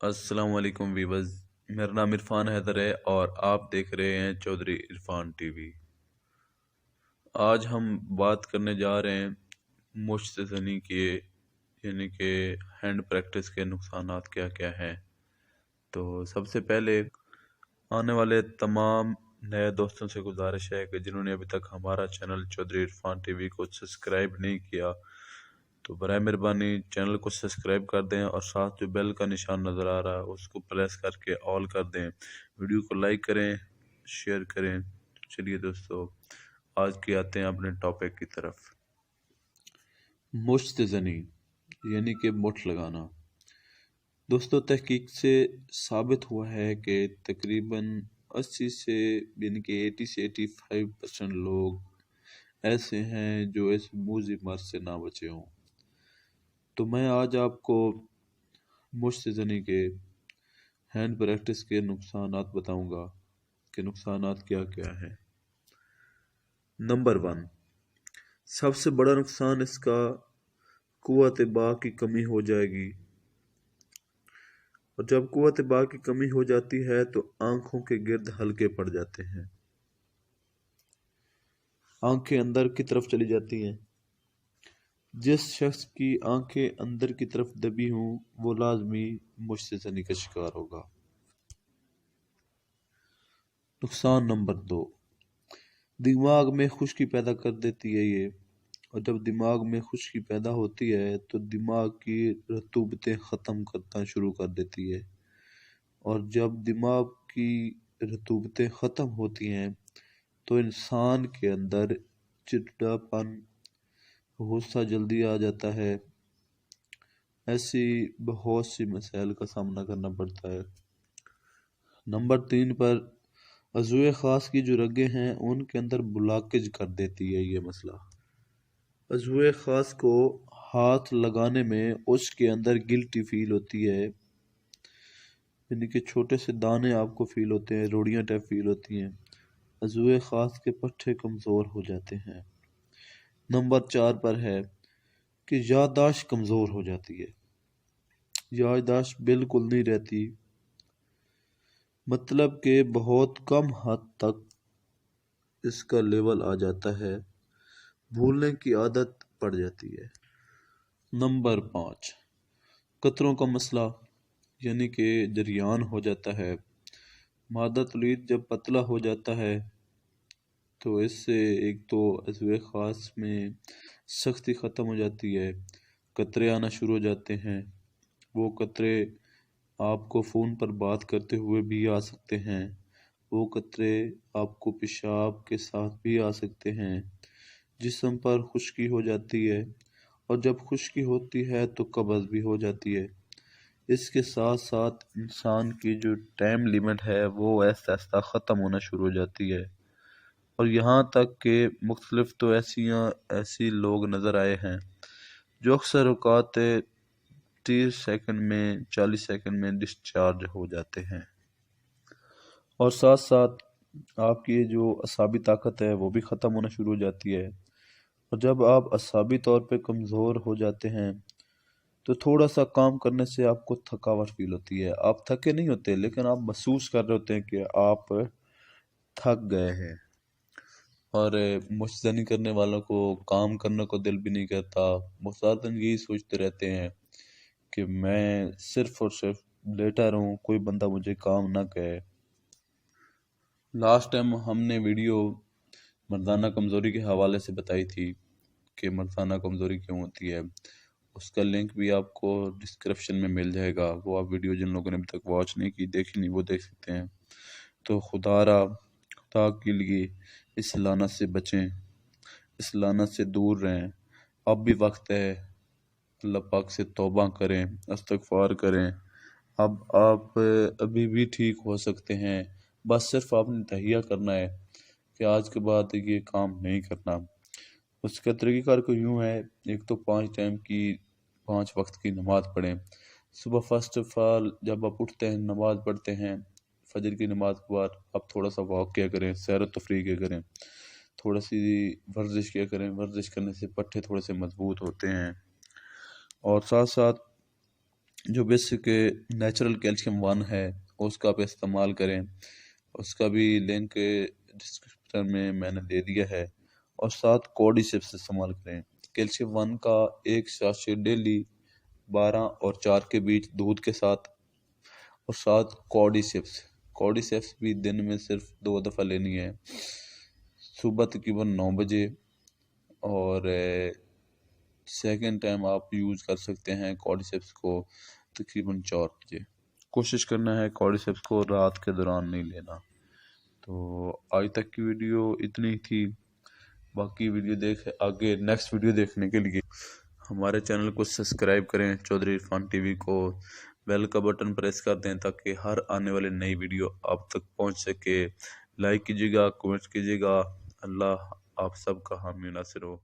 अस्सलाम वालेकुम वीवर्स। मेरा नाम इरफान हैदर है और आप देख रहे हैं चौधरी इरफान टीवी। आज हम बात करने जा रहे हैं मुश्त ज़नी के यानी कि हैंड प्रैक्टिस के नुकसानात क्या क्या हैं। तो सबसे पहले आने वाले तमाम नए दोस्तों से गुजारिश है कि जिन्होंने अभी तक हमारा चैनल चौधरी इरफान टीवी को सब्सक्राइब नहीं किया तो बराए मेहरबानी चैनल को सब्सक्राइब कर दें और साथ जो बेल का निशान नज़र आ रहा है उसको प्रेस करके ऑल कर दें। वीडियो को लाइक करें, शेयर करें। चलिए दोस्तों, आज की आते हैं अपने टॉपिक की तरफ। मुश्त ज़नी यानी कि मुठ लगाना। दोस्तों, तहकीक से साबित हुआ है कि तकरीबन 80 से यानी कि 80 से 85% लोग ऐसे हैं जो इस मूजी मर्ज से ना बचे हों। तो मैं आज आपको मुश्त ज़नी के हैंड प्रैक्टिस के नुकसानात बताऊंगा कि नुकसानात क्या क्या हैं। नंबर 1, सबसे बड़ा नुकसान इसका कुव्वत बा की कमी हो जाएगी। और जब कुव्वत बा की कमी हो जाती है तो आंखों के गिर्द हल्के पड़ जाते हैं, आंखें अंदर की तरफ चली जाती हैं। जिस शख्स की आंखें अंदर की तरफ दबी हों वो लाजमी मुश्त ज़नी का शिकार होगा। नुकसान नंबर 2, दिमाग में खुश्की पैदा कर देती है ये। और जब दिमाग में खुश्की पैदा होती है तो दिमाग की रतूबतें ख़त्म करना शुरू कर देती है। और जब दिमाग की रतूबतें ख़त्म होती हैं तो इंसान के अंदर चिड़चिड़ापन, गुस्सा जल्दी आ जाता है। ऐसी बहुत सी मसाइल का सामना करना पड़ता है। नंबर 3 पर अज़ुए ख़ास की जो रगें हैं उनके अंदर ब्लॉकेज कर देती है ये मसला। अज़ुए ख़ास को हाथ लगाने में उसके अंदर गिल्टी फील होती है, यानी कि छोटे से दाने आपको फील होते हैं, रोड़ियां टाइप फील होती हैं। अज़ुए ख़ास के पट्टे कमज़ोर हो जाते हैं। नंबर 4 पर है कि याददाश्त कमज़ोर हो जाती है। याददाश्त बिल्कुल नहीं रहती, मतलब कि बहुत कम हद तक इसका लेवल आ जाता है, भूलने की आदत पड़ जाती है। नंबर 5, कतरों का मसला यानी कि जरियान हो जाता है। मादा तौलीद जब पतला हो जाता है तो इससे एक तो अज़्वे ख़ास में सख्ती ख़त्म हो जाती है, कतरे आना शुरू हो जाते हैं। वो कतरे आपको फ़ोन पर बात करते हुए भी आ सकते हैं, वो कतरे आपको पेशाब के साथ भी आ सकते हैं। जिस्म पर खुश्की हो जाती है और जब खुश्की होती है तो कब्ज़ भी हो जाती है। इसके साथ साथ इंसान की जो टाइम लिमिट है वो ऐसा ऐसा ख़त्म होना शुरू हो जाती है। और यहाँ तक कि मुख्तलिफ तो ऐसी लोग नज़र आए हैं जो अक्सर औक़ात 30 सेकंड में 40 सेकंड में डिस्चार्ज हो जाते हैं। और साथ साथ आपकी जो असाबी ताकत है वो भी ख़त्म होना शुरू हो जाती है। और जब आप असाबी तौर पे कमज़ोर हो जाते हैं तो थोड़ा सा काम करने से आपको थकावट फील होती है। आप थके नहीं होते लेकिन आप महसूस कर रहे होते हैं कि आप थक गए हैं। और मुश्तनी करने वालों को काम करने को दिल भी नहीं करता। वो सारा दिन यही सोचते रहते हैं कि मैं सिर्फ और सिर्फ लेटा रहूं, कोई बंदा मुझे काम ना कहे। लास्ट टाइम हमने वीडियो मर्दाना कमज़ोरी के हवाले से बताई थी कि मर्दाना कमज़ोरी क्यों होती है। उसका लिंक भी आपको डिस्क्रिप्शन में मिल जाएगा। वो आप वीडियो जिन लोगों ने अभी तक वॉच नहीं की, देखी नहीं, वो देख सकते हैं। तो खुदा के लिए इस लानत से बचें, इस लानत से दूर रहें। अब भी वक्त है, अल्लाह पाक से तौबा करें, इस्तग़फ़ार करें। अब आप अभी भी ठीक हो सकते हैं। बस सिर्फ आपने तहिया करना है कि आज के बाद ये काम नहीं करना। उसका तरीक़ाकार को यूँ है, एक तो 5 वक्त की नमाज़ पढ़ें। सुबह फर्स्ट ऑफ ऑल जब आप उठते हैं, नमाज़ पढ़ते हैं, फजर की नमाज के बाद आप थोड़ा सा वॉक किया करें, सैर व तफरीह किया करें, थोड़ा सी वर्जिश किया करें। वर्जिश करने से पट्टे थोड़े से मजबूत होते हैं। और साथ साथ जो बेसिक नेचुरल कैल्शियम 1 है اس کا آپ استعمال کریں، اس کا بھی لنک ڈسکرپشن میں میں نے دے دیا ہے، اور ساتھ کوڈیسیپس استعمال کریں۔ کیلشیم 1 کا ایک ساشے ڈیلی 12 اور 4 کے بیچ دودھ کے ساتھ، اور ساتھ کوڈیسیپس بھی دن میں صرف 2 دفعہ لینی ہے، صبح تقریباً 9 بجے، اور سیکنڈ ٹائم آپ یوز کر سکتے ہیں کوڈیسیپس کو تقریباً 4 بجے۔ کوشش کرنا ہے کوڈیسیپس کو رات کے دوران نہیں لینا۔ تو آج تک کی ویڈیو اتنی ہی تھی، باقی ویڈیو آگے نیکسٹ ویڈیو دیکھنے کے لیے ہمارے چینل کو سبسکرائب کریں، چودھری عرفان ٹی وی کو، بیل کا بٹن پریس کر دیں تاکہ ہر آنے والے نئی ویڈیو آپ تک پہنچ سکے۔ لائک کیجیے گا، کمنٹ کیجیے گا۔ اللہ آپ سب کا حامی و ناصر ہو۔